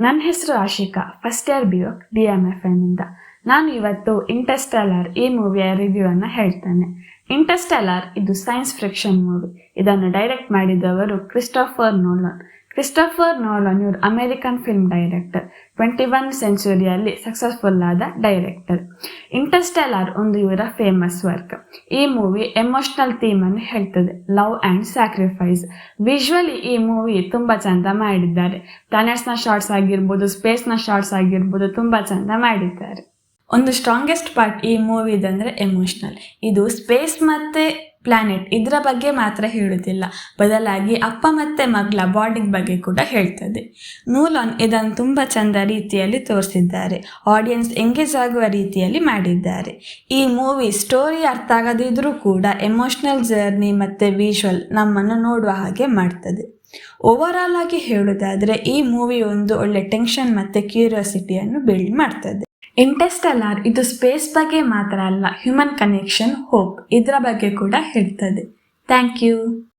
ನನ್ನ ಹೆಸರು Ashika, first year BO DMFN ಇಂದ. ನಾನು ಇವತ್ತು ಇಂಟರ್ಸ್ಟೆಲ್ಲರ್ ಈ ಮೂವಿಯ ರಿವ್ಯೂ ಅನ್ನು ಹೇಳ್ತೇನೆ. ಇಂಟರ್ಸ್ಟೆಲ್ಲರ್ ಇದು ಸೈನ್ಸ್ ಫಿಕ್ಷನ್ ಮೂವಿ. ಇದನ್ನು ಡೈರೆಕ್ಟ್ ಮಾಡಿದವರು ಕ್ರಿಸ್ಟೋಫರ್ ನೋಲನ್ ಇವರು ಅಮೆರಿಕನ್ ಫಿಲ್ಮ್ ಡೈರೆಕ್ಟರ್. 21th ಸೆಂಚುರಿಯಲ್ಲಿ ಸಕ್ಸಸ್ಫುಲ್ ಆದ ಡೈರೆಕ್ಟರ್. ಇಂಟರ್ಸ್ಟೆಲ್ಲರ್ ಒಂದು ಇವರ ಫೇಮಸ್ ವರ್ಕ್. ಈ ಮೂವಿ ಎಮೋಷನಲ್ ಥೀಮ್ ಅನ್ನು ಹೇಳ್ತದೆ, ಲವ್ ಅಂಡ್ ಸ್ಯಾಕ್ರಿಫೈಸ್. ವಿಜುವಲಿ ಈ ಮೂವಿ ತುಂಬಾ ಚಂದ ಮಾಡಿದ್ದಾರೆ. ಪ್ಲಾನೆಟ್ಸ್ನ ಶಾರ್ಟ್ಸ್ ಆಗಿರ್ಬೋದು, ಸ್ಪೇಸ್ನ ಶಾರ್ಟ್ಸ್ ಆಗಿರ್ಬೋದು, ತುಂಬಾ ಚಂದ ಮಾಡಿದ್ದಾರೆ. ಒಂದು ಸ್ಟ್ರಾಂಗೆಸ್ಟ್ ಪಾರ್ಟ್ ಈ ಮೂವಿದಂದ್ರೆ ಎಮೋಷನಲ್. ಇದು ಸ್ಪೇಸ್ ಮತ್ತೆ ಪ್ಲಾನೆಟ್ ಇದರ ಬಗ್ಗೆ ಮಾತ್ರ ಹೇಳುವುದಿಲ್ಲ, ಬದಲಾಗಿ ಅಪ್ಪ ಮತ್ತೆ ಮಗಳ ಬಾಂಡಿಂಗ್ ಬಗ್ಗೆ ಕೂಡ ಹೇಳ್ತದೆ. ನೋಲನ್ ಇದನ್ನು ತುಂಬ ಚಂದ ರೀತಿಯಲ್ಲಿ ತೋರಿಸಿದ್ದಾರೆ. ಆಡಿಯನ್ಸ್ ಎಂಗೇಜ್ ಆಗುವ ರೀತಿಯಲ್ಲಿ ಮಾಡಿದ್ದಾರೆ. ಈ ಮೂವಿ ಸ್ಟೋರಿ ಅರ್ಥ ಆಗದಿದ್ರೂ ಕೂಡ ಎಮೋಷನಲ್ ಜರ್ನಿ ಮತ್ತೆ ವಿಜುವಲ್ ನಮ್ಮನ್ನು ನೋಡುವ ಹಾಗೆ ಮಾಡ್ತದೆ. ಓವರ್ ಆಲ್ ಆಗಿ ಹೇಳುವುದಾದ್ರೆ ಈ ಮೂವಿ ಒಂದು ಒಳ್ಳೆ ಟೆನ್ಷನ್ ಮತ್ತೆ ಕ್ಯೂರಿಯಾಸಿಟಿಯನ್ನು ಬಿಲ್ಡ್ ಮಾಡ್ತದೆ. ಇಂಟರ್ಸ್ಟೆಲ್ಲರ್ ಇದು ಸ್ಪೇಸ್ ಬಗ್ಗೆ ಮಾತ್ರ ಅಲ್ಲ, ಹ್ಯೂಮನ್ ಕನೆಕ್ಷನ್, ಹೋಪ್ ಇದರ ಬಗ್ಗೆ ಕೂಡ ಹೇಳ್ತದೆ. Thank you.